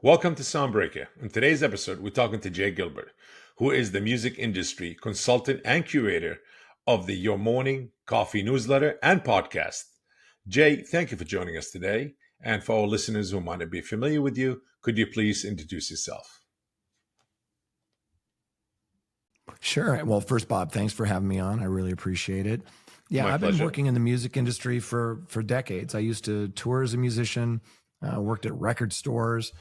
Welcome to Soundbreaker. In today's episode, we're talking to Jay Gilbert, who is the music industry consultant and curator of the Your Morning Coffee newsletter and podcast. Jay, thank you for joining us today. And for our listeners who might not be familiar with you, could you please introduce yourself? Sure. Well, first, Bob, thanks for having me on. I really appreciate it. Yeah, My I've pleasure. been working in the music industry for decades. I used to tour as a musician, worked at record stores,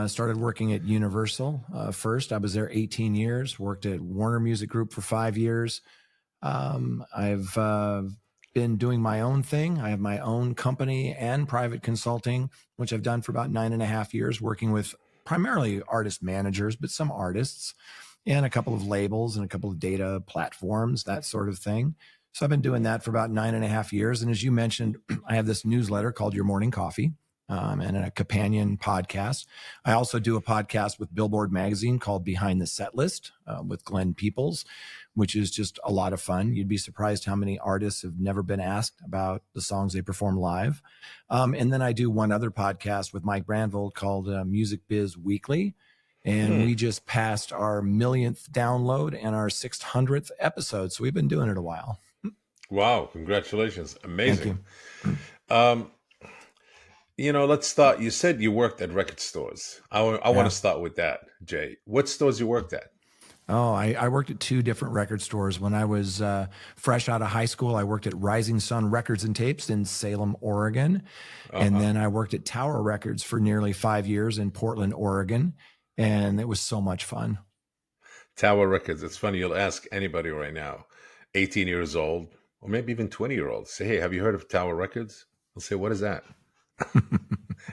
started working at Universal first. I was there 18 years, worked at Warner Music Group for 5 years. I've been doing my own thing. I have my own company and private consulting, which I've done for about 9.5 years, working with primarily artist managers, but some artists, and a couple of labels and a couple of data platforms, that sort of thing. So I've been doing that for about 9.5 years. And as you mentioned, I have this newsletter called Your Morning Coffee, and a companion podcast. I also do a podcast with Billboard Magazine called Behind the Set List with Glenn Peoples, which is just a lot of fun. You'd be surprised how many artists have never been asked about the songs they perform live. And then I do one other podcast with Mike Brandvold called Music Biz Weekly. And we just passed our millionth download and our 600th episode. So we've been doing it a while. Wow, congratulations. Amazing. Thank you. Let's start. You said you worked at record stores. I want to start with that, Jay. What stores you worked at? Oh, I worked at 2 different record stores. When I was fresh out of high school, I worked at Rising Sun Records and Tapes in Salem, Oregon. And then I worked at Tower Records for nearly 5 years in Portland, Oregon. And it was so much fun. Tower Records. It's funny. You'll ask anybody right now, 18 years old, or maybe even 20-year-olds, say, hey, have you heard of Tower Records? They'll say, what is that?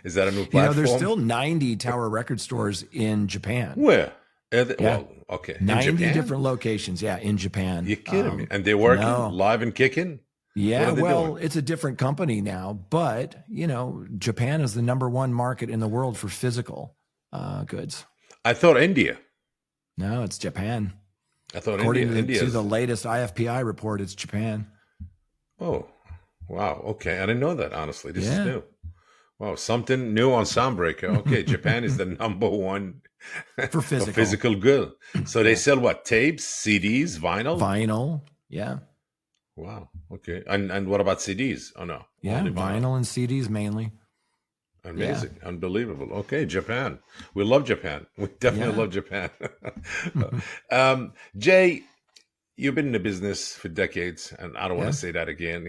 Is that a new platform? There's still 90 Tower Record stores in Japan. Where? Well, okay. 90 different locations. Yeah, in Japan. You're kidding me. And they're working live and kicking? Yeah, well, it's a different company now, but, Japan is the #1 market in the world for physical goods. I thought India. No, it's Japan. I thought According India. to the latest IFPI report, it's Japan. Oh, wow. Okay. I didn't know that, honestly. This is new. Wow, something new on Soundbreaker. Okay, Japan is the #1 for physical good. So they sell what? Tapes, CDs, vinyl? Vinyl, yeah. Wow. Okay. And what about CDs? Oh no. Yeah, vinyl and CDs mainly. Amazing. Yeah. Unbelievable. Okay, Japan. We love Japan. We definitely love Japan. Jay, you've been in the business for decades, and I don't want to say that again,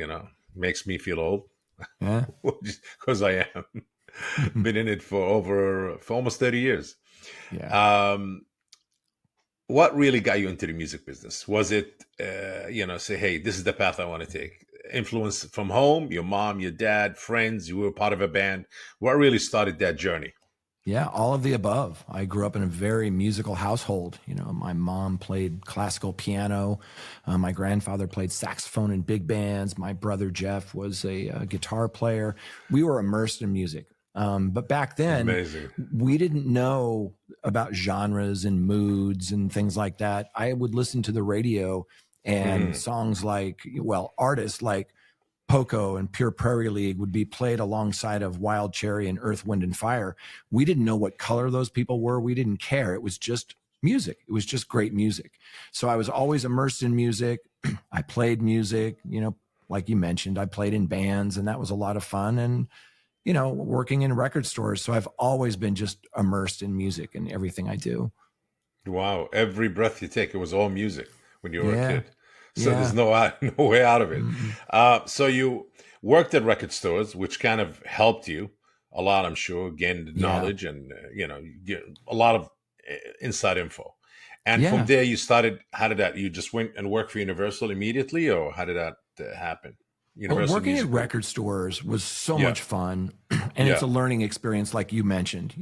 makes me feel old. Yeah. Because I am. Been in it for almost 30 years. Yeah. What really got you into the music business? Was it, say, hey, this is the path I want to take? Influence from home, your mom, your dad, friends, you were part of a band. What really started that journey? Yeah, all of the above. I grew up in a very musical household. My mom played classical piano. My grandfather played saxophone in big bands. My brother Jeff was a guitar player. We were immersed in music. But back then, we didn't know about genres and moods and things like that. I would listen to the radio and songs like, artists like Poco and Pure Prairie League would be played alongside of Wild Cherry and Earth, Wind and Fire. We didn't know what color those people were. We didn't care. It was just music. It was just great music. So I was always immersed in music. I played music, like you mentioned, I played in bands, and that was a lot of fun. And, working in record stores. So I've always been just immersed in music and everything I do. Wow. Every breath you take, it was all music when you were a kid. So there's no way out of it. So you worked at record stores, which kind of helped you a lot, I'm sure, gained knowledge and, a lot of inside info. And from there you started, you just went and worked for Universal immediately, or how did that happen? Working at record stores was so much fun, and it's a learning experience, like you mentioned.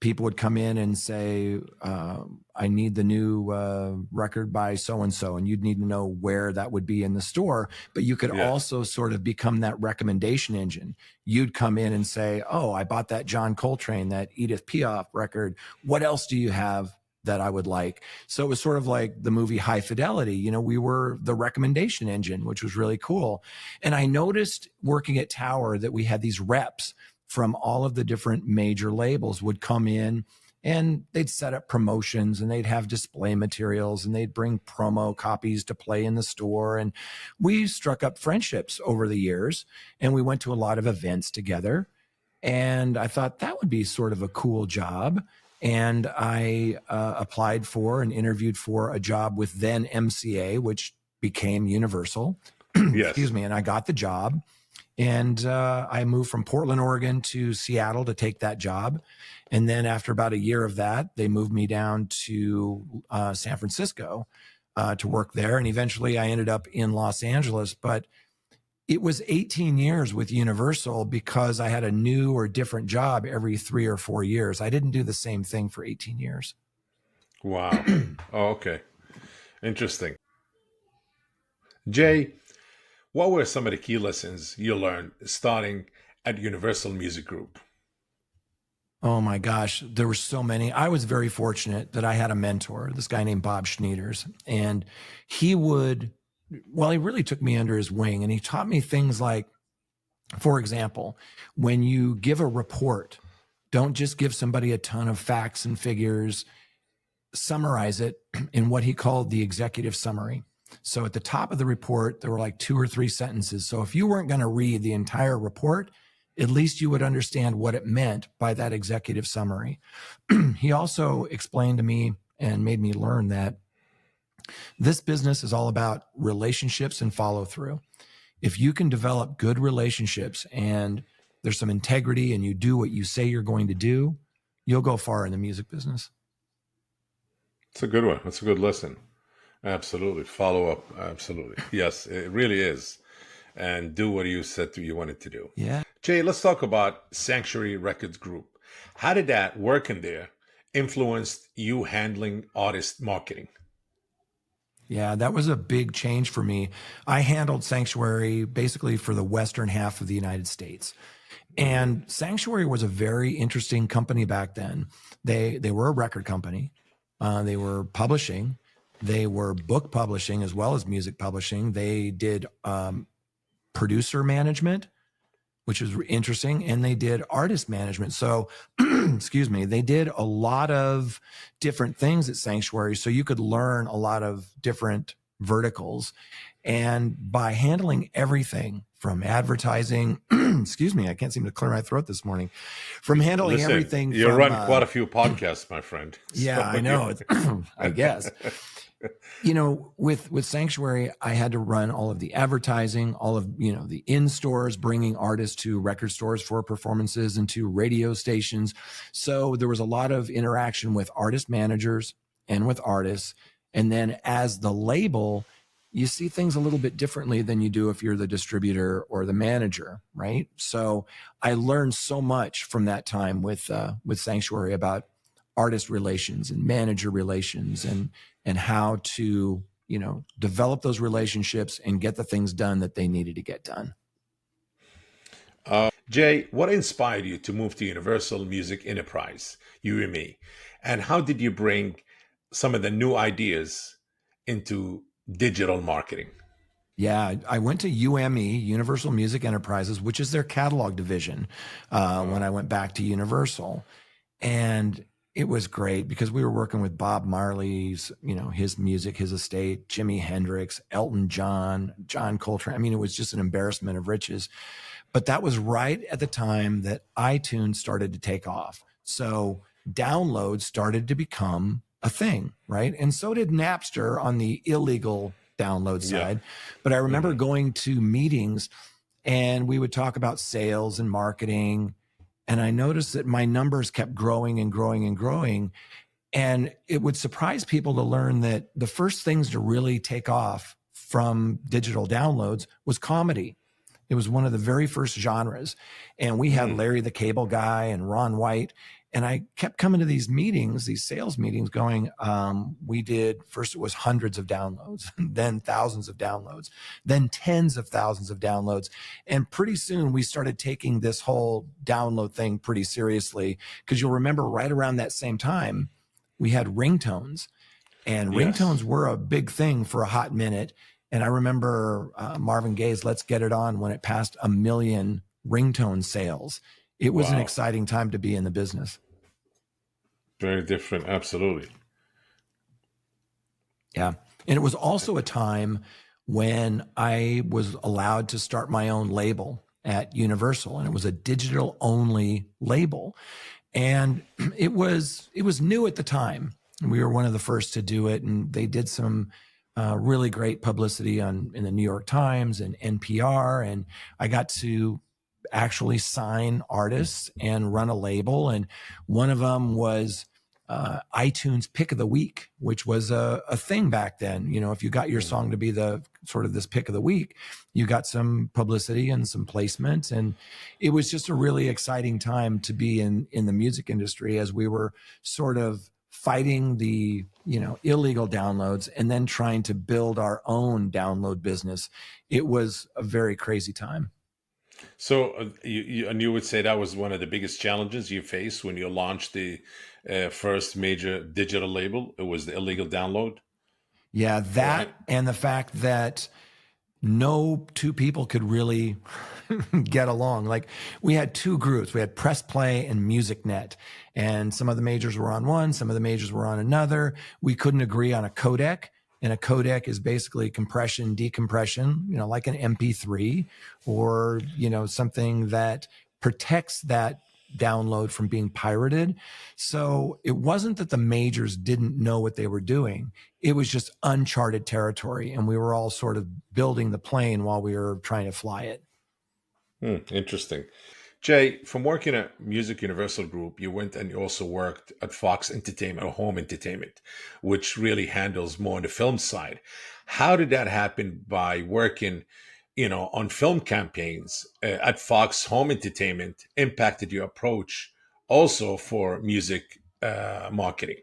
People would come in and say, I need the new record by so-and-so, and you'd need to know where that would be in the store. But you could also sort of become that recommendation engine. You'd come in and say, oh, I bought that John Coltrane, that Edith Piaf record. What else do you have that I would like? So it was sort of like the movie High Fidelity. We were the recommendation engine, which was really cool. And I noticed working at Tower that we had these reps from all of the different major labels would come in, and they'd set up promotions, and they'd have display materials, and they'd bring promo copies to play in the store. And we struck up friendships over the years, and we went to a lot of events together. And I thought that would be sort of a cool job. And I applied for and interviewed for a job with then MCA, which became Universal. Yes. Excuse me. And I got the job. And I moved from Portland, Oregon to Seattle to take that job. And then after about a year of that, they moved me down to San Francisco to work there. And eventually I ended up in Los Angeles. But it was 18 years with Universal because I had a new or different job every 3 or 4 years. I didn't do the same thing for 18 years. Wow. Oh, okay. Interesting. Jay, what were some of the key lessons you learned starting at Universal Music Group? Oh my gosh, there were so many. I was very fortunate that I had a mentor, this guy named Bob Shami, and he really took me under his wing, and he taught me things like, for example, when you give a report, don't just give somebody a ton of facts and figures, summarize it in what he called the executive summary. So at the top of the report, there were like 2 or 3 sentences. So if you weren't going to read the entire report, at least you would understand what it meant by that executive summary. He also explained to me and made me learn that this business is all about relationships and follow through. If you can develop good relationships and there's some integrity and you do what you say you're going to do, you'll go far in the music business. It's a good one. That's a good lesson. Absolutely. Follow up. Absolutely. Yes, it really is. And do what you said you wanted to do. Yeah. Jay, let's talk about Sanctuary Records Group. How did that work in there influence you handling artist marketing? Yeah, that was a big change for me. I handled Sanctuary basically for the western half of the United States. And Sanctuary was a very interesting company back then. They were a record company. They were publishing. They were book publishing as well as music publishing. They did producer management, which was interesting, and they did artist management. So, excuse me, they did a lot of different things at Sanctuary, so you could learn a lot of different verticals. And by handling everything from advertising, excuse me, I can't seem to clear my throat this morning, from handling everything. You run quite a few podcasts, my friend. Yeah, I know. I guess. With Sanctuary, I had to run all of the advertising, all of, the in-stores, bringing artists to record stores for performances and to radio stations. So there was a lot of interaction with artist managers and with artists. And then as the label, you see things a little bit differently than you do if you're the distributor or the manager, right? So I learned so much from that time with Sanctuary about artist relations and manager relations and how to, develop those relationships and get the things done that they needed to get done. Jay, what inspired you to move to Universal Music Enterprise, UME? And how did you bring some of the new ideas into digital marketing? Yeah, I went to UME, Universal Music Enterprises, which is their catalog division, when I went back to Universal. And it was great because we were working with Bob Marley's, his music, his estate, Jimi Hendrix, Elton John, John Coltrane. I mean, it was just an embarrassment of riches. But that was right at the time that iTunes started to take off. So downloads started to become a thing, right? And so did Napster on the illegal download side. But I remember going to meetings and we would talk about sales and marketing. And I noticed that my numbers kept growing and growing and growing. And it would surprise people to learn that the first things to really take off from digital downloads was comedy. It was one of the very first genres. And we had Larry the Cable Guy and Ron White. And I kept coming to these meetings, these sales meetings going, we did, first it was hundreds of downloads, then thousands of downloads, then tens of thousands of downloads. And pretty soon we started taking this whole download thing pretty seriously, because you'll remember right around that same time, we had ringtones. And ringtones were a big thing for a hot minute. And I remember Marvin Gaye's Let's Get It On when it passed 1 million ringtone sales. it was an Wow. exciting time to be in the business. Very different. Absolutely. Yeah. And it was also a time when I was allowed to start my own label at Universal, and it was a digital only label. And it was new at the time. We were one of the first to do it, and they did some really great publicity in the New York Times and NPR, and I got to actually sign artists and run a label. And one of them was iTunes Pick of the Week, which was a thing back then. You know, if you got your Mhm. song to be the sort of this pick of the week, you got some publicity and some placement. And it was just a really exciting time to be in the music industry, as we were sort of fighting the illegal downloads and then trying to build our own download business. It was a very crazy time. So, you would say that was one of the biggest challenges you faced when you launched the first major digital label. It was the illegal download, Yeah, right? that and the fact that no two people could really get along. Like, we had two groups. We had Press Play and Music Net, and some of the majors were on one, some of the majors were on another. We couldn't agree on a codec, and a codec is basically compression, decompression, like an MP3, or, something that protects that download from being pirated. So it wasn't that the majors didn't know what they were doing. It was just uncharted territory, and we were all sort of building the plane while we were trying to fly it. Interesting. Jay, from working at Music Universal Group, you went and you also worked at Fox Entertainment or Home Entertainment, which really handles more on the film side. How did that happen by working, on film campaigns at Fox Home Entertainment impacted your approach also for music marketing?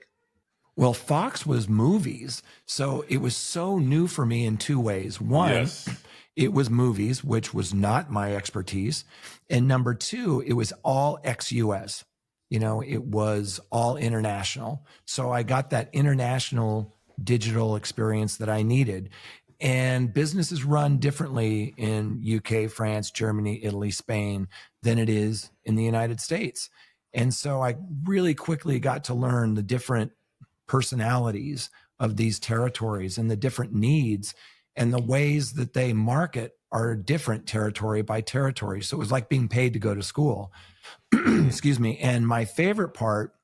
Well, Fox was movies. So it was so new for me in two ways. One, Yes, it was movies, which was not my expertise. And number two, it was all ex-US. It was all international. So I got that international digital experience that I needed. And businesses run differently in UK, France, Germany, Italy, Spain than it is in the United States. And so I really quickly got to learn the different personalities of these territories and the different needs, and the ways that they market are different territory by territory. So it was like being paid to go to school. Excuse me. And my favorite part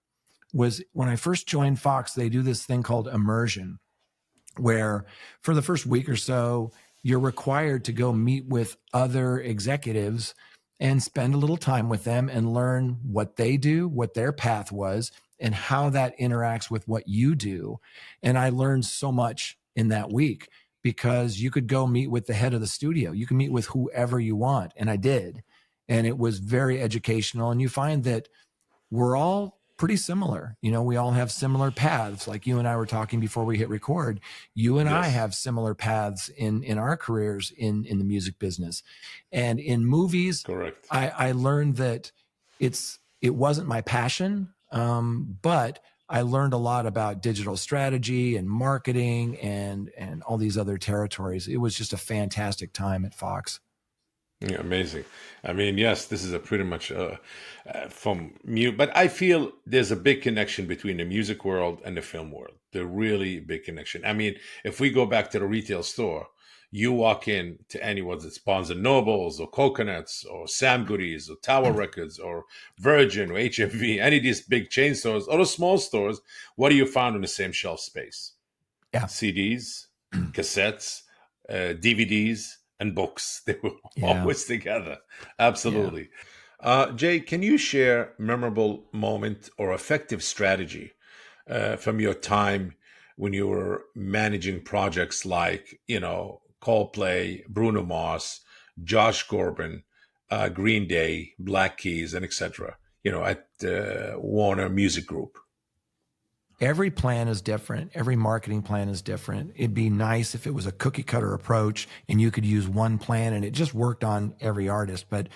was when I first joined Fox, they do this thing called immersion, where for the first week or so, you're required to go meet with other executives and spend a little time with them and learn what they do, what their path was, and how that interacts with what you do. And I learned so much in that week, because you could go meet with the head of the studio. You can meet with whoever you want. And I did. And it was very educational. And you find that we're all pretty similar. We all have similar paths. Like you and I were talking before we hit record. You and I yes, have similar paths in our careers in the music business. And in movies, correct. I learned that it wasn't my passion, but I learned a lot about digital strategy and marketing and all these other territories. It was just a fantastic time at Fox. Yeah, amazing. I mean, yes, this is a pretty much from mute, but I feel there's a big connection between the music world and the film world. The really big connection. I mean, if we go back to the retail store, you walk in to any whether it's Barnes and Nobles or Coconuts or Sam Goodies or Tower Records or Virgin or HMV, any of these big chain stores or the small stores, what do you find in the same shelf space? Yeah. CDs, cassettes, DVDs, and books. They were Yeah. always together. Yeah. Absolutely. Jay, can you share memorable moment or effective strategy from your time when you were managing projects like, Coldplay, Bruno Mars, Josh Groban, Green Day, Black Keys, and etc. At Warner Music Group. Every plan is different. Every marketing plan is different. It'd be nice if it was a cookie cutter approach and you could use one plan and it just worked on every artist. But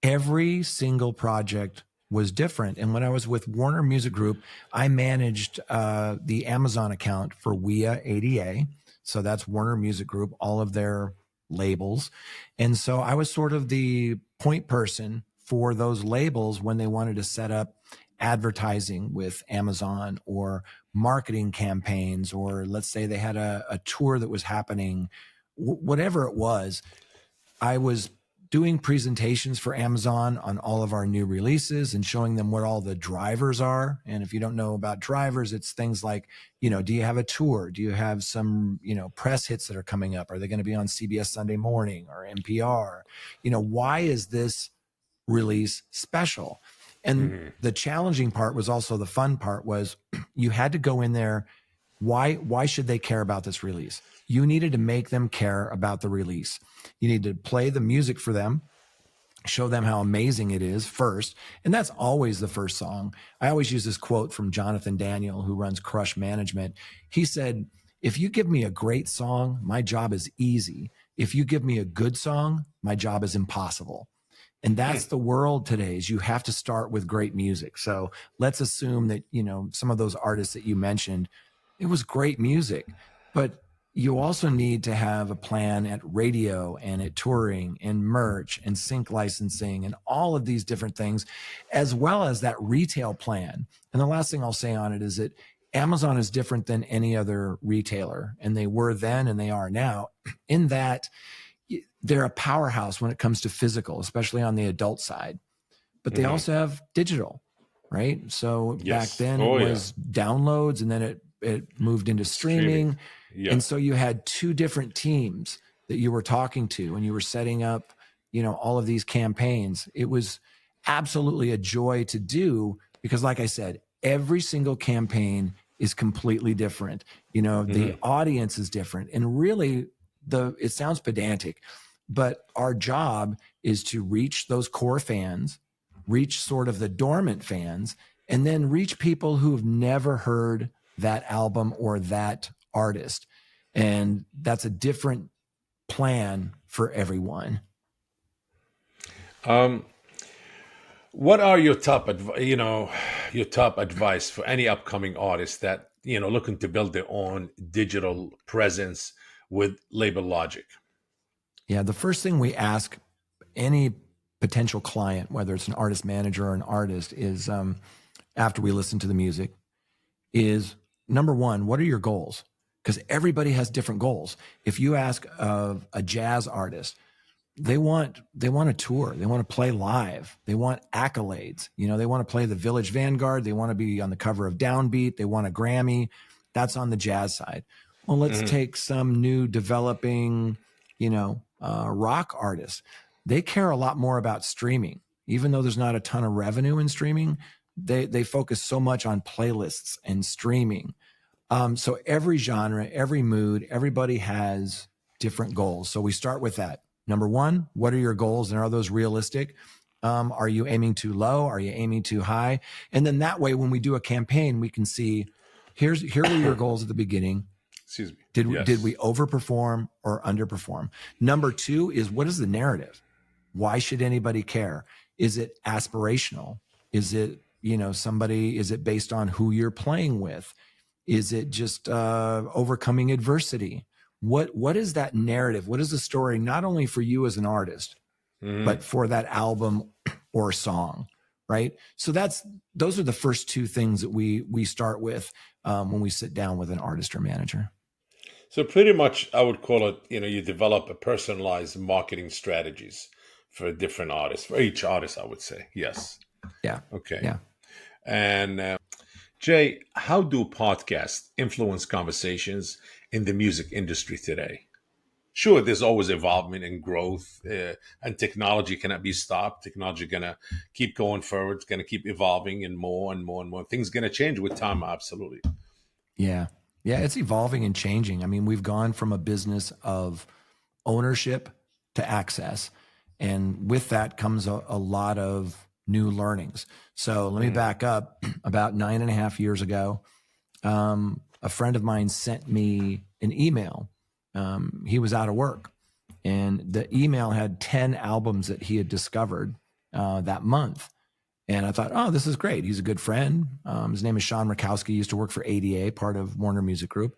every single project was different. And when I was with Warner Music Group, I managed the Amazon account for WIA ADA. So that's Warner Music Group, all of their labels. And so I was sort of the point person for those labels when they wanted to set up advertising with Amazon or marketing campaigns, or let's say they had a tour that was happening, whatever it was. I was doing presentations for Amazon on all of our new releases and showing them what all the drivers are. And if you don't know about drivers, it's things like, do you have a tour? Do you have some, press hits that are coming up? Are they going to be on CBS Sunday Morning or NPR? Why is this release special? And the challenging part was also the fun part was you had to go in there. Why should they care about this release? You needed to make them care about the release. You need to play the music for them, show them how amazing it is first. And that's always the first song. I always use this quote from Jonathan Daniel, who runs Crush Management. He said, if you give me a great song, my job is easy. If you give me a good song, my job is impossible. And that's the world today, is you have to start with great music. So let's assume that, some of those artists that you mentioned, it was great music, but you also need to have a plan at radio and at touring and merch and sync licensing and all of these different things, as well as that retail plan. And the last thing I'll say on it is that Amazon is different than any other retailer, and they were then and they are now, in that they're a powerhouse when it comes to physical, especially on the adult side, but they also have digital, right? So back then it was downloads, and then it moved into streaming. Yeah. And so you had two different teams that you were talking to, and you were setting up, all of these campaigns. It was absolutely a joy to do because, like I said, every single campaign is completely different. The audience is different, and really it sounds pedantic, but our job is to reach those core fans, reach sort of the dormant fans, and then reach people who've never heard that album or that artist. And that's a different plan for everyone. What are your top advice for any upcoming artists that, looking to build their own digital presence with label logic? Yeah, the first thing we ask any potential client, whether it's an artist manager or an artist, is after we listen to the music, is number one, what are your goals? Because everybody has different goals. If you ask of a jazz artist, they want a tour. They want to play live. They want accolades. They want to play the Village Vanguard. They want to be on the cover of Downbeat. They want a Grammy. That's on the jazz side. Well, let's take some new developing, rock artists. They care a lot more about streaming. Even though there's not a ton of revenue in streaming, they focus so much on playlists and streaming. So every genre, every mood, everybody has different goals. So we start with that. Number one, what are your goals, and are those realistic? Are you aiming too low? Are you aiming too high? And then that way, when we do a campaign, we can see, here were your goals at the beginning. Excuse me. Did we overperform or underperform? Number two is, what is the narrative? Why should anybody care? Is it aspirational? Is it, is it based on who you're playing with? Is it just overcoming adversity? What is that narrative? What is the story, not only for you as an artist, but for that album or song, right? So those are the first two things that we start with when we sit down with an artist or manager. So pretty much I would call it, you develop a personalized marketing strategies for different artists, for each artist, I would say. Yes. Yeah. Okay. Yeah. And Jay, how do podcasts influence conversations in the music industry today? Sure, there's always evolvement and growth, and technology cannot be stopped. Technology gonna keep going forward. It's gonna keep evolving, and more and more and more. Things gonna change with time, absolutely. Yeah. Yeah, it's evolving and changing. I mean, we've gone from a business of ownership to access. And with that comes a lot of new learnings. So let me back up. About 9.5 years ago, a friend of mine sent me an email. He was out of work, and the email had 10 albums that he had discovered that month. And I thought, oh, this is great. He's a good friend. His name is Sean Rakowski. He used to work for ADA, part of Warner Music Group.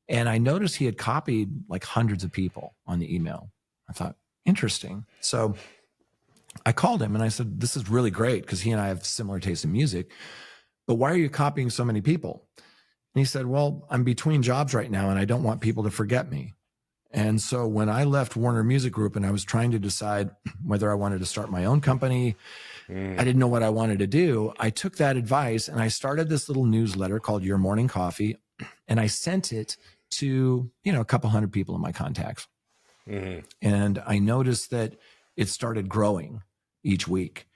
And I noticed he had copied like hundreds of people on the email. I thought, interesting. So I called him and I said, this is really great because he and I have similar tastes in music, but why are you copying so many people? And he said, well, I'm between jobs right now and I don't want people to forget me. And so when I left Warner Music Group and I was trying to decide whether I wanted to start my own company, I didn't know what I wanted to do. I took that advice and I started this little newsletter called Your Morning Coffee. And I sent it to, a couple hundred people in my contacts. And I noticed that it started growing each week.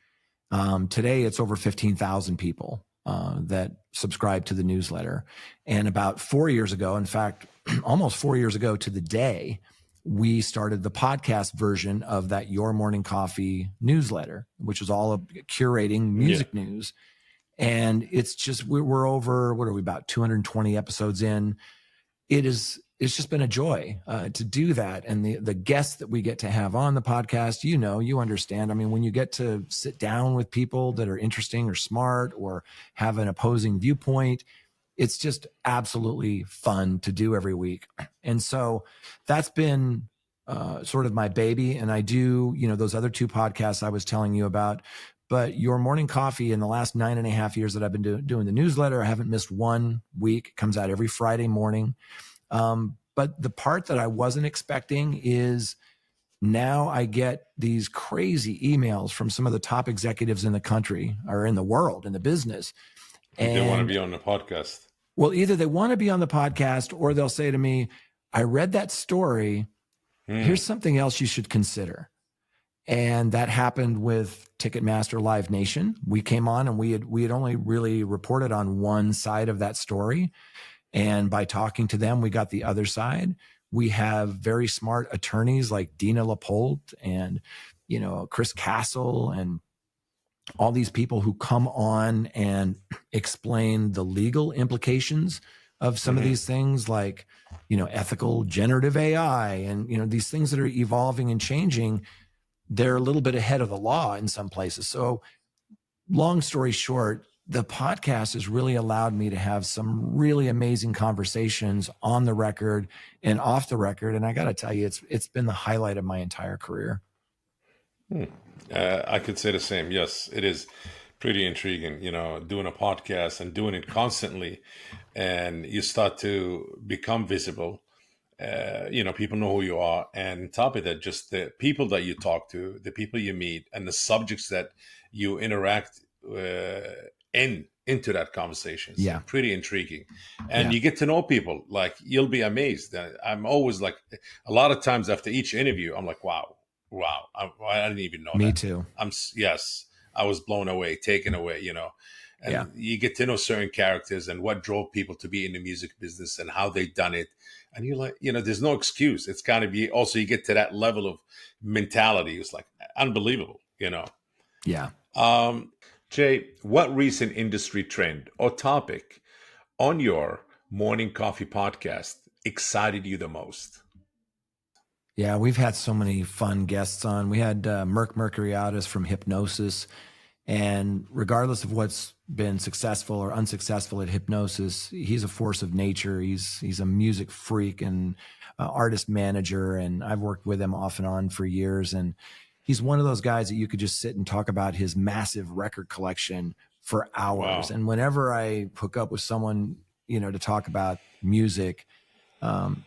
Today, it's over 15,000 people that subscribe to the newsletter. And about 4 years ago, in fact, almost 4 years ago to the day, we started the podcast version of that Your Morning Coffee newsletter, which is all curating music news. And it's just, we're over, what are we, about 220 episodes in. It's just been a joy to do that. And the guests that we get to have on the podcast, you understand. I mean, when you get to sit down with people that are interesting or smart or have an opposing viewpoint, it's just absolutely fun to do every week. And so that's been sort of my baby. And I do, those other two podcasts I was telling you about. But Your Morning Coffee, in the last 9.5 years that I've been doing the newsletter, I haven't missed 1 week. It comes out every Friday morning. But the part that I wasn't expecting is now I get these crazy emails from some of the top executives in the country or in the world, in the business. And they want to be on the podcast. Well, either they want to be on the podcast or they'll say to me, I read that story. Here's something else you should consider. And that happened with Ticketmaster Live Nation. We came on and we had only really reported on one side of that story. And by talking to them, we got the other side. We have very smart attorneys like Dina Lapolte and, Chris Castle and all these people who come on and explain the legal implications of some of these things like, ethical generative AI and, these things that are evolving and changing. They're a little bit ahead of the law in some places. So long story short, the podcast has really allowed me to have some really amazing conversations on the record and off the record. And I got to tell you, it's been the highlight of my entire career. I could say the same. Yes, it is pretty intriguing, doing a podcast and doing it constantly. And you start to become visible. People know who you are. And on top of that, just the people that you talk to, the people you meet, and the subjects that you interact into that conversation. So pretty intriguing. And you get to know people. Like, you'll be amazed. I'm always like, a lot of times after each interview, I'm like, wow, I didn't even know that. Me too. I was blown away, taken away, and you get to know certain characters and what drove people to be in the music business and how they done it. And you're like, there's no excuse. It's got to be, also you get to that level of mentality. It's like unbelievable, Yeah. Jay, what recent industry trend or topic on your Morning Coffee podcast excited you the most? Yeah, we've had so many fun guests on. We had Merck Mercuriadis from Hypnosis. And regardless of what's been successful or unsuccessful at Hypnosis, he's a force of nature. He's a music freak and artist manager. And I've worked with him off and on for years. And he's one of those guys that you could just sit and talk about his massive record collection for hours. Wow. And whenever I hook up with someone, to talk about music,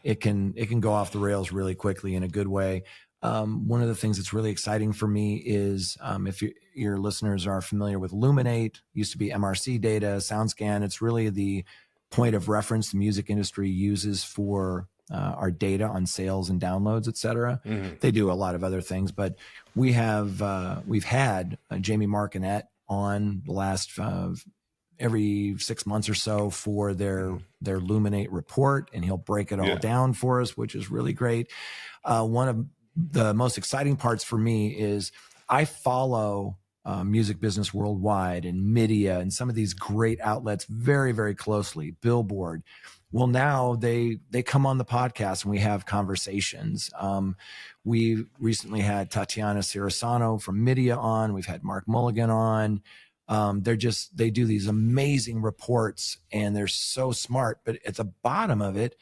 it can go off the rails really quickly in a good way. One of the things that's really exciting for me is if your listeners are familiar with Luminate, used to be MRC data, SoundScan. It's really the point of reference the music industry uses for our data on sales and downloads, et cetera. They do a lot of other things, but we've had Jamie Markinette on the last every 6 months or so for their Luminate report, and he'll break it all down for us, which is really great. One of the most exciting parts for me is I follow music business worldwide and media and some of these great outlets very, very closely. Billboard. Well, now they come on the podcast and we have conversations. We recently had Tatiana Cirasano from Media on. We've had Mark Mulligan on. They do these amazing reports and they're so smart. But at the bottom of it,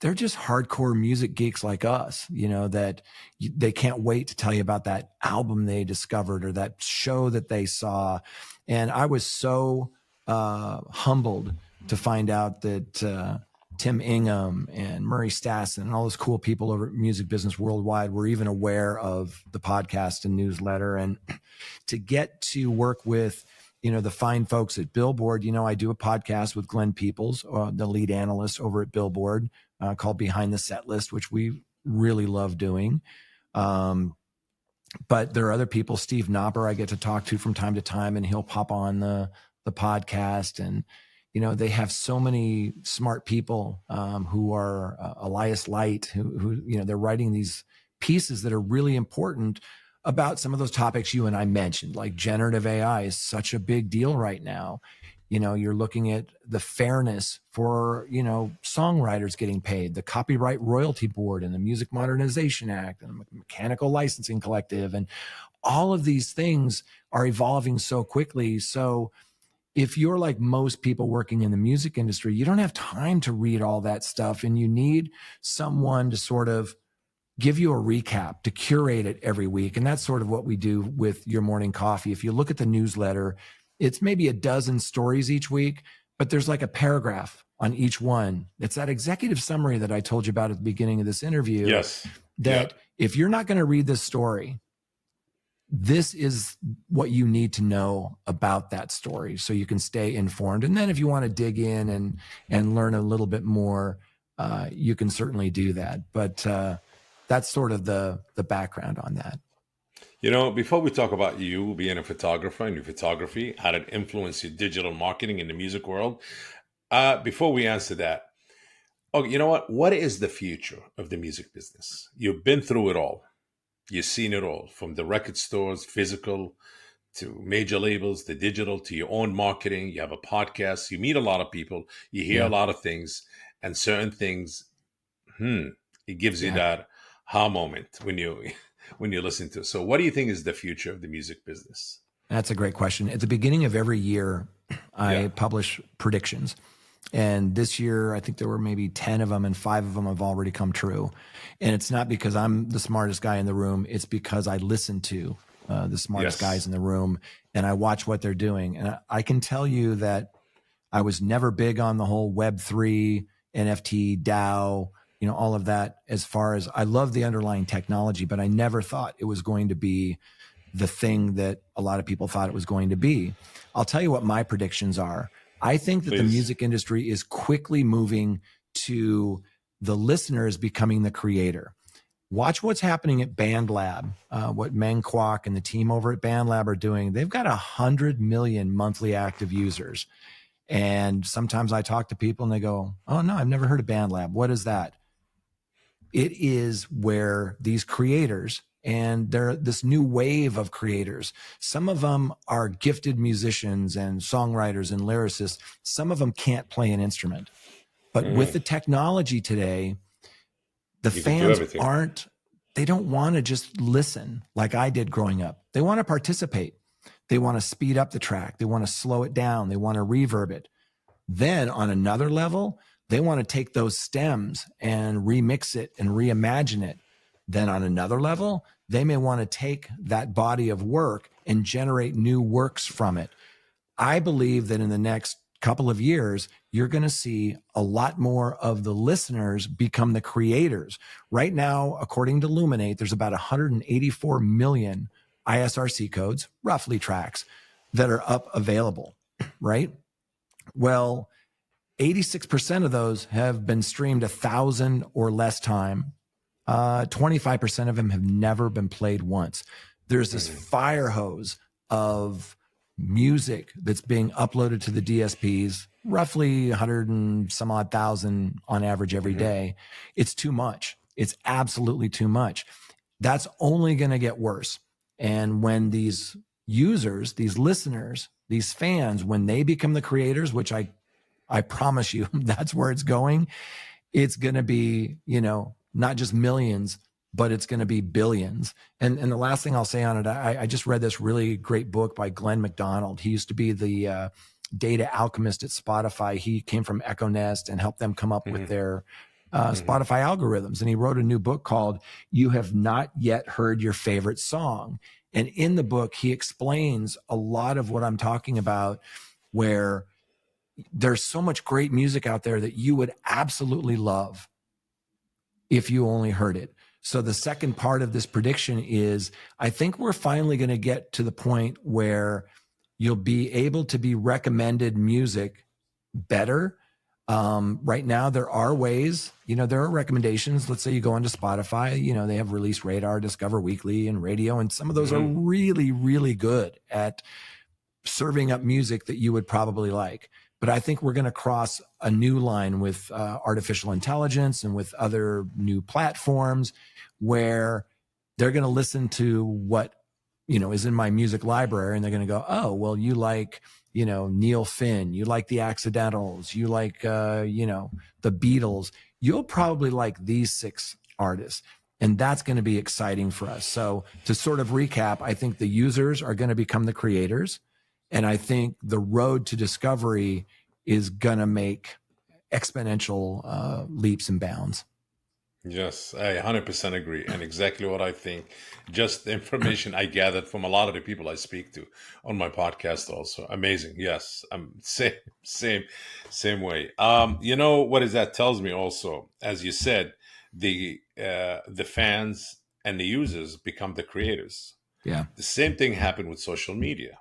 they're just hardcore music geeks like us, that they can't wait to tell you about that album they discovered or that show that they saw. And I was so humbled to find out that Tim Ingham and Murray Stassen and all those cool people over at Music Business Worldwide were even aware of the podcast and newsletter. And to get to work with, the fine folks at Billboard, I do a podcast with Glenn Peoples, the lead analyst over at Billboard, called Behind the Set List, which we really love doing. But there are other people, Steve Knopper, I get to talk to from time to time, and he'll pop on the podcast. And, they have so many smart people who are Elias Light, who they're writing these pieces that are really important about some of those topics you and I mentioned, like generative AI is such a big deal right now. You're looking at the fairness for, songwriters getting paid, the Copyright Royalty Board and the Music Modernization Act and the Mechanical Licensing Collective. And all of these things are evolving so quickly. So if you're like most people working in the music industry, you don't have time to read all that stuff, and you need someone to sort of give you a recap, to curate it every week. And that's sort of what we do with Your Morning Coffee. If you look at the newsletter, it's maybe a dozen stories each week, but there's like a paragraph on each one. It's that executive summary that I told you about at the beginning of this interview. Yes. That if you're not going to read this story, this is what you need to know about that story so you can stay informed. And then if you want to dig in and learn a little bit more, you can certainly do that. But that's sort of the background on that. Before we talk about you being a photographer and your photography, how it influenced your digital marketing in the music world, before we answer that, you know what? What is the future of the music business? You've been through it all. You've seen it all, from the record stores, physical, to major labels, the digital, to your own marketing. You have a podcast. You meet a lot of people. You hear a lot of things, and certain things, it gives you that aha moment when you listen to it. So what do you think is the future of the music business? That's a great question. At the beginning of every year, I publish predictions. And this year, I think there were maybe 10 of them, and 5 of them have already come true. And it's not because I'm the smartest guy in the room. It's because I listen to the smartest guys in the room, and I watch what they're doing. And I can tell you that I was never big on the whole Web3, NFT, DAO, all of that. As far as I love the underlying technology, but I never thought it was going to be the thing that a lot of people thought it was going to be. I'll tell you what my predictions are. I think that the music industry is quickly moving to the listeners becoming the creator. Watch what's happening at BandLab, what Meng Kwok and the team over at BandLab are doing. They've got 100 million monthly active users. And sometimes I talk to people and they go, oh no, I've never heard of BandLab. What is that? It is where these creators, and they're this new wave of creators. Some of them are gifted musicians and songwriters and lyricists. Some of them can't play an instrument. But with the technology today, the fans they don't want to just listen like I did growing up. They want to participate. They want to speed up the track. They want to slow it down. They want to reverb it. Then on another level, they want to take those stems and remix it and reimagine it. Then on another level, they may want to take that body of work and generate new works from it. I believe that in the next couple of years, you're going to see a lot more of the listeners become the creators. Right now, according to Luminate, there's about 184 million ISRC codes, roughly tracks, that are up available, right? Well, 86% of those have been streamed 1,000 or less time. 25% of them have never been played once. There's this fire hose of music that's being uploaded to the DSPs, roughly 100 and some odd thousand on average every day. It's too much. It's absolutely too much. That's only going to get worse. And when these users, these listeners, these fans, when they become the creators, which I promise you that's where it's going, it's going to be, not just millions, but it's going to be billions. And the last thing I'll say on it, I just read this really great book by Glenn McDonald. He used to be the data alchemist at Spotify. He came from Echo Nest and helped them come up with their Spotify algorithms. And he wrote a new book called You Have Not Yet Heard Your Favorite Song. And in the book, he explains a lot of what I'm talking about, where there's so much great music out there that you would absolutely love if you only heard it. So the second part of this prediction is, I think we're finally going to get to the point where you'll be able to be recommended music better. Right now, there are ways, there are recommendations. Let's say you go onto Spotify, they have Release Radar, Discover Weekly, and radio. And some of those are really, really good at serving up music that you would probably like. But I think we're going to cross a new line with artificial intelligence and with other new platforms where they're going to listen to what, is in my music library. And they're going to go, oh, well, you like, Neil Finn, you like the Accidentals, you like, the Beatles. You'll probably like these 6 artists. And that's going to be exciting for us. So to sort of recap, I think the users are going to become the creators. And I think the road to discovery is going to make exponential leaps and bounds. Yes, I 100% agree. And exactly what I think. Just the information I gathered from a lot of the people I speak to on my podcast also. Amazing. Yes. Same way. What is that tells me also, as you said, the fans and the users become the creators. Yeah. The same thing happened with social media,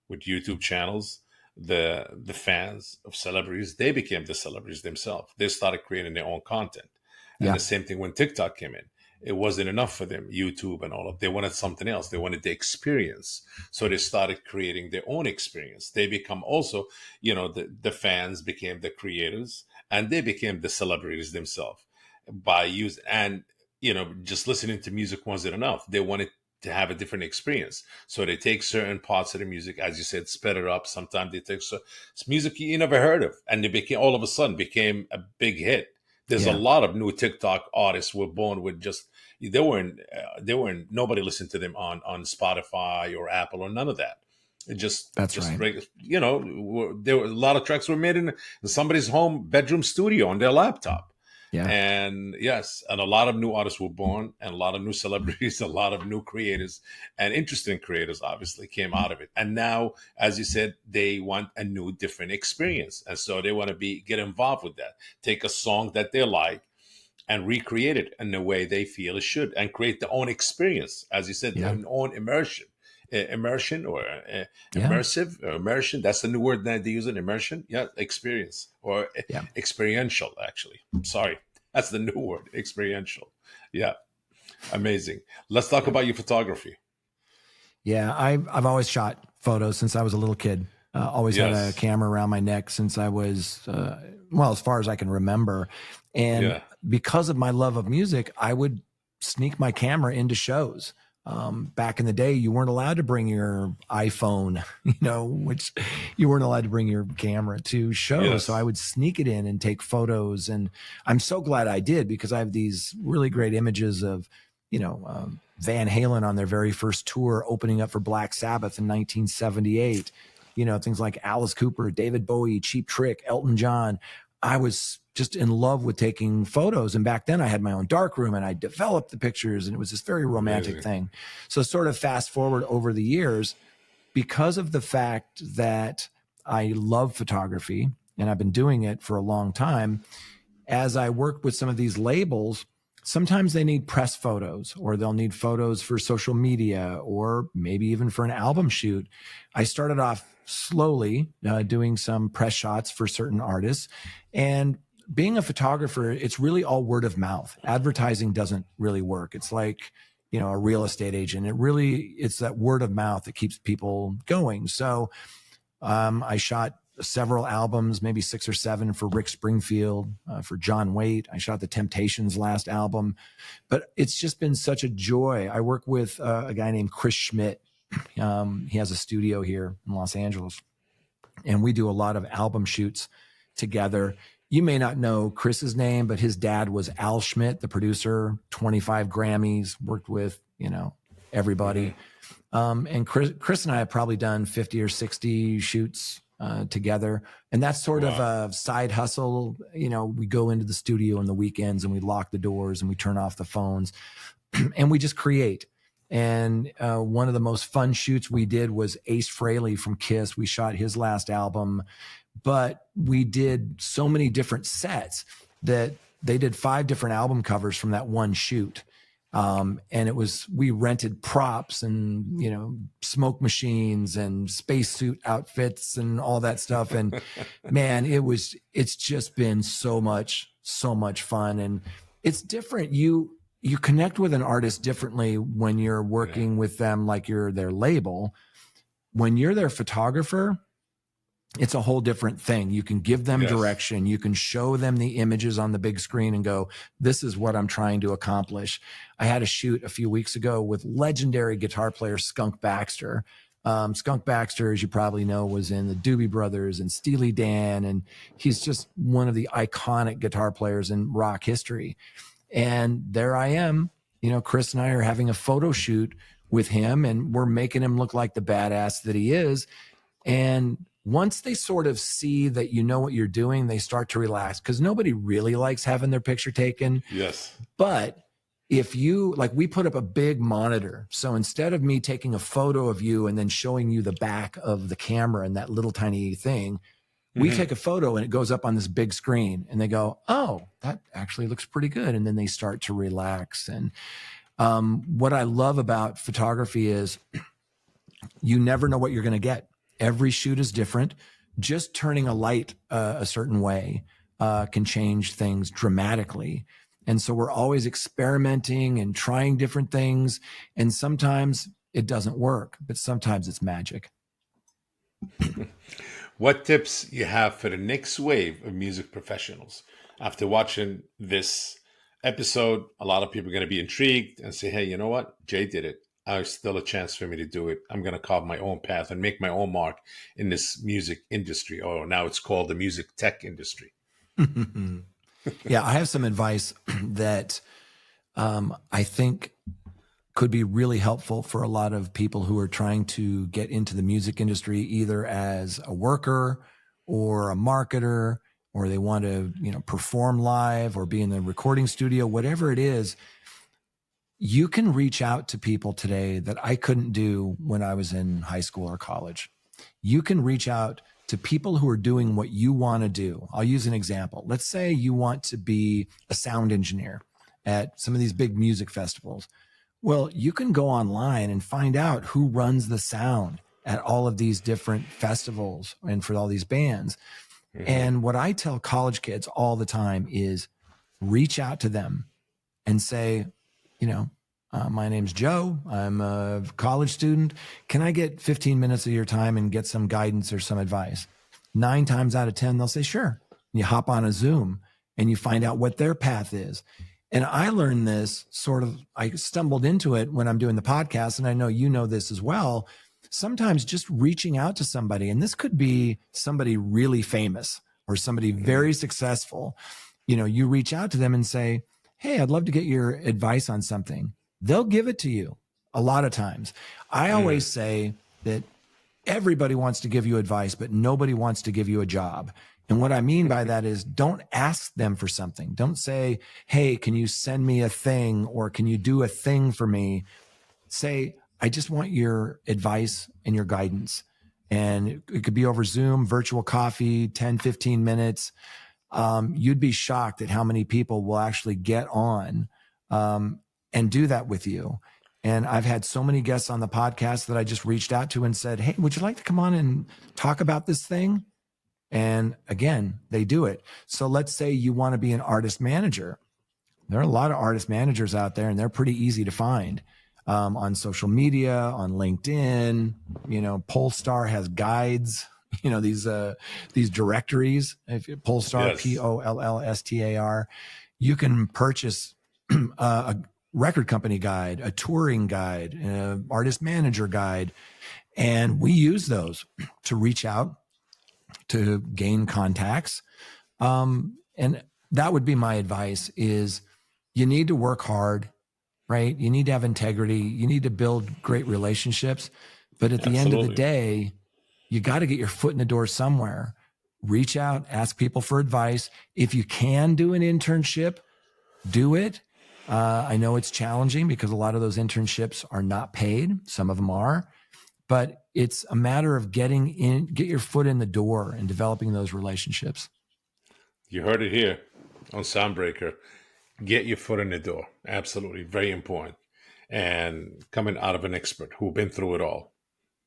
with YouTube channels. The fans of celebrities, they became the celebrities themselves. They started creating their own content. And the same thing when TikTok came in. It wasn't enough for them, YouTube and all of. They wanted something else. They wanted the experience. So they started creating their own experience. They become also, the fans became the creators, and they became the celebrities themselves by just listening to music wasn't enough. They wanted to have a different experience. So they take certain parts of the music, as you said, sped it up. Sometimes they take music you never heard of, and they all of a sudden became a big hit. There's a lot of new TikTok artists were born with nobody listened to them on Spotify or Apple or none of that. That's right. There were a lot of tracks were made in somebody's home bedroom studio on their laptop. Yeah. And yes, and a lot of new artists were born, and a lot of new celebrities, a lot of new creators and interesting creators obviously came out of it. And now, as you said, they want a new, different experience. And so they want to get involved with that. Take a song that they like and recreate it in the way they feel it should, and create their own experience. As you said, their own immersion. Immersion or immersion. That's the new word that they use in immersion. Yeah, experience or experiential. Actually, sorry, that's the new word, experiential. Yeah, amazing. Let's talk about your photography. Yeah, I've always shot photos since I was a little kid. Always had a camera around my neck since I was as far as I can remember. And because of my love of music, I would sneak my camera into shows. Back in the day, you weren't allowed to bring your iPhone, which you weren't allowed to bring your camera to shows. Yes. So I would sneak it in and take photos. And I'm so glad I did, because I have these really great images of, Van Halen on their very first tour opening up for Black Sabbath in 1978. Things like Alice Cooper, David Bowie, Cheap Trick, Elton John. I was just in love with taking photos. And back then I had my own darkroom and I developed the pictures, and it was this very romantic thing. So sort of fast forward over the years, because of the fact that I love photography and I've been doing it for a long time, as I work with some of these labels, sometimes they need press photos, or they'll need photos for social media, or maybe even for an album shoot. I started off slowly doing some press shots for certain artists. And being a photographer, it's really all word of mouth. Advertising doesn't really work. It's like, a real estate agent. It's that word of mouth that keeps people going. So I shot several albums, maybe 6 or 7 for Rick Springfield, for John Waite. I shot the Temptations' last album, but it's just been such a joy. I work with a guy named Chris Schmidt. He has a studio here in Los Angeles, and we do a lot of album shoots together. You may not know Chris's name, but his dad was Al Schmidt, the producer, 25 Grammys, worked with, everybody. And Chris and I have probably done 50 or 60 shoots together. And that's sort of a side hustle. You know, we go into the studio on the weekends and we lock the doors and we turn off the phones and we just create. And one of the most fun shoots we did was Ace Frehley from Kiss. We shot his last album, but we did so many different sets that they did 5 different album covers from that one shoot. And we rented props and, you know, smoke machines and spacesuit outfits and all that stuff. And man, it's just been so much fun. And it's different. You connect with an artist differently when you're working with them, like you're their label. When you're their photographer, it's a whole different thing. You can give them direction. You can show them the images on the big screen and go, this is what I'm trying to accomplish. I had a shoot a few weeks ago with legendary guitar player Skunk Baxter. Skunk Baxter, as you probably know, was in the Doobie Brothers and Steely Dan, and he's just one of the iconic guitar players in rock history. And there I am, you know, Chris and I are having a photo shoot with him, and we're making him look like the badass that he is. And once they sort of see that you know what you're doing, they start to relax, because nobody really likes having their picture taken. Yes. But if you, like, we put up a big monitor. So instead of me taking a photo of you and then showing you the back of the camera and that little tiny thing, we take a photo and it goes up on this big screen and they go, oh, that actually looks pretty good. And then they start to relax. And what I love about photography is you never know what you're going to get. Every shoot is different. Just turning a light a certain way can change things dramatically. And so we're always experimenting and trying different things. And sometimes it doesn't work, but sometimes it's magic. What tips you have for the next wave of music professionals? After watching this episode, a lot of people are going to be intrigued and say, hey, you know what? Jay did it. There's still a chance for me to do it. I'm going to carve my own path and make my own mark in this music industry. Or now it's called the music tech industry. Yeah, I have some advice that I think could be really helpful for a lot of people who are trying to get into the music industry, either as a worker or a marketer, or they want to, you know, perform live or be in the recording studio, whatever it is. You can reach out to people today that I couldn't do when I was in high school or college. You can reach out to people who are doing what you want to do. I'll use an example. Let's say you want to be a sound engineer at some of these big music festivals. Well, you can go online and find out who runs the sound at all of these different festivals and for all these bands. And what I tell college kids all the time is reach out to them and say, you know, my name's Joe. I'm a college student. Can I get 15 minutes of your time and get some guidance or some advice? 9 times out of 10, they'll say, sure. And you hop on a Zoom and you find out what their path is. And I learned this I stumbled into it when I'm doing the podcast, and I know you know this as well. Sometimes just reaching out to somebody, and this could be somebody really famous or somebody very successful. You know, you reach out to them and say, hey, I'd love to get your advice on something. They'll give it to you a lot of times. I always say that everybody wants to give you advice, but nobody wants to give you a job. And what I mean by that is don't ask them for something. Don't say, hey, can you send me a thing, or can you do a thing for me? Say, I just want your advice and your guidance. And it could be over Zoom, virtual coffee, 10, 15 minutes. You'd be shocked at how many people will actually get on and do that with you. And I've had so many guests on the podcast that I just reached out to and said, hey, would you like to come on and talk about this thing? And again, they do it. So let's say you want to be an artist manager. There are a lot of artist managers out there, and they're pretty easy to find on social media, on LinkedIn. You know, Polestar has guides. You know, these directories. If Polestar, yes. Pollstar, you can purchase a record company guide, a touring guide, an artist manager guide, and we use those to reach out, to gain contacts. And that would be my advice: is you need to work hard, right? You need to have integrity. You need to build great relationships. But at the end of the day, you got to get your foot in the door somewhere. Reach out, ask people for advice. If you can do an internship, do it. I know it's challenging because a lot of those internships are not paid. Some of them are, but it's a matter of get your foot in the door and developing those relationships. You heard it here on Soundbreaker. Get your foot in the door. Absolutely. Very important. And coming out of an expert who's been through it all.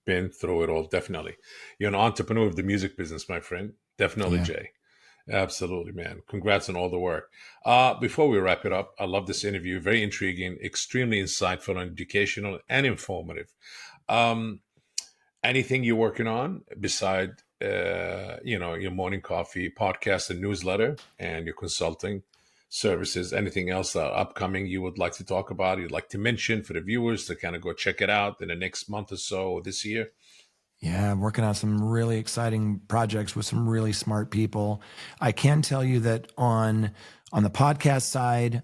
Definitely. You're an entrepreneur of the music business, my friend. Definitely, yeah. Jay. Absolutely, man. Congrats on all the work. Before we wrap it up, I love this interview. Very intriguing, extremely insightful and educational and informative. Anything you're working on beside, your morning coffee, podcast, and newsletter, and your consulting services? Anything else that are upcoming you would like to talk about? You'd like to mention for the viewers to kind of go check it out in the next month or so or this year? Yeah, I'm working on some really exciting projects with some really smart people. I can tell you that on the podcast side,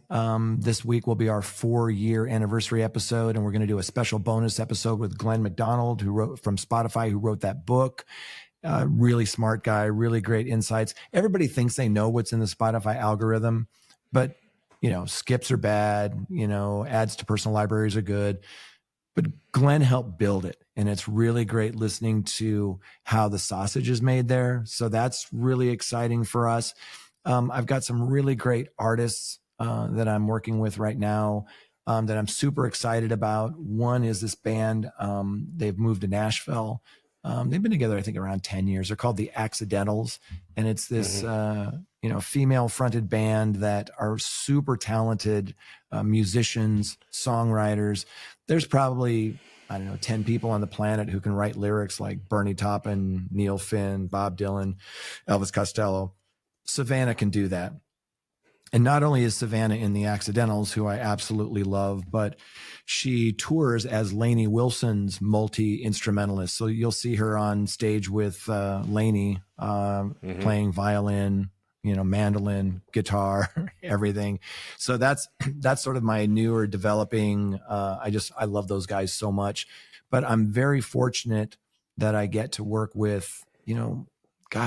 this week will be our 4-year anniversary episode, and we're going to do a special bonus episode with Glenn McDonald, from Spotify, who wrote that book. Really smart guy, really great insights. Everybody thinks they know what's in the Spotify algorithm, but skips are bad. Ads to personal libraries are good. But Glenn helped build it, and it's really great listening to how the sausage is made there. So that's really exciting for us. I've got some really great artists that I'm working with right now that I'm super excited about. One is this band. They've moved to Nashville. They've been together, I think, around 10 years. They're called The Accidentals, and it's this female-fronted band that are super talented musicians, songwriters. There's probably, 10 people on the planet who can write lyrics like Bernie Taupin, Neil Finn, Bob Dylan, Elvis Costello. Savannah can do that. And not only is Savannah in The Accidentals, who I absolutely love, but she tours as Lainey Wilson's multi-instrumentalist. So you'll see her on stage with Lainey playing violin, mandolin, guitar, everything. So that's sort of my newer developing. I love those guys so much, but I'm very fortunate that I get to work with,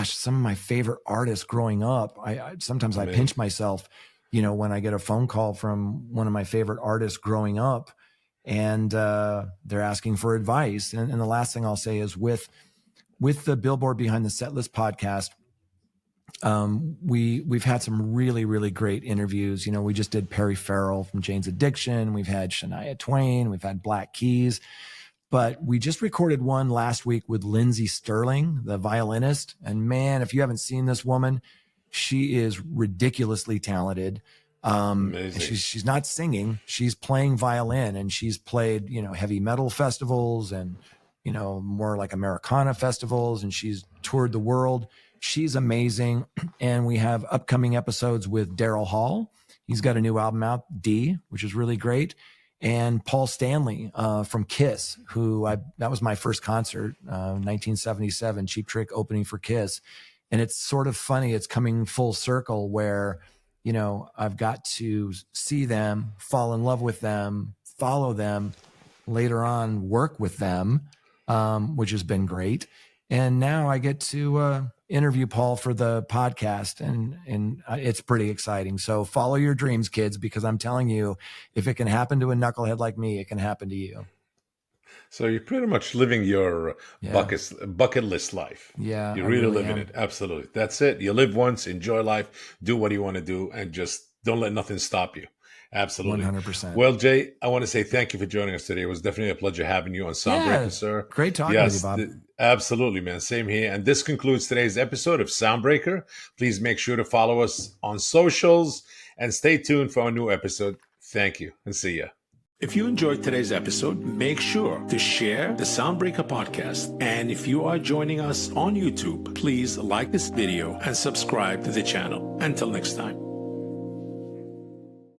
some of my favorite artists growing up. Sometimes I pinch myself, when I get a phone call from one of my favorite artists growing up, and they're asking for advice. And the last thing I'll say is with the Billboard Behind the Setlist podcast, we've had some really, really great interviews. We just did Perry Farrell from Jane's Addiction. We've had Shania Twain. We've had Black Keys. But we just recorded one last week with Lindsey Sterling, the violinist. And man, if you haven't seen this woman, she is ridiculously talented. And she's not singing, she's playing violin, and she's played, heavy metal festivals and, more like Americana festivals, and she's toured the world. She's amazing. And we have upcoming episodes with Daryl Hall. He's got a new album out, D, which is really great. And Paul Stanley from Kiss, that was my first concert, 1977, Cheap Trick opening for Kiss. And it's sort of funny. It's coming full circle where, I've got to see them, fall in love with them, follow them, later on work with them, which has been great. And now I get to interview Paul for the podcast, and it's pretty exciting. So follow your dreams, kids, because I'm telling you, if it can happen to a knucklehead like me, it can happen to you. So you're pretty much living your bucket list life. Yeah, you're really living it. Absolutely. That's it. You live once, enjoy life, do what you want to do, and just don't let nothing stop you. Absolutely. 100%. Well, Jay, I want to say thank you for joining us today. It was definitely a pleasure having you on Soundbreaker, sir. Great talking with you, Bob. Absolutely, man. Same here. And this concludes today's episode of Soundbreaker. Please make sure to follow us on socials and stay tuned for our new episode. Thank you, and see ya. If you enjoyed today's episode, make sure to share the Soundbreaker podcast. And if you are joining us on YouTube, please like this video and subscribe to the channel. Until next time.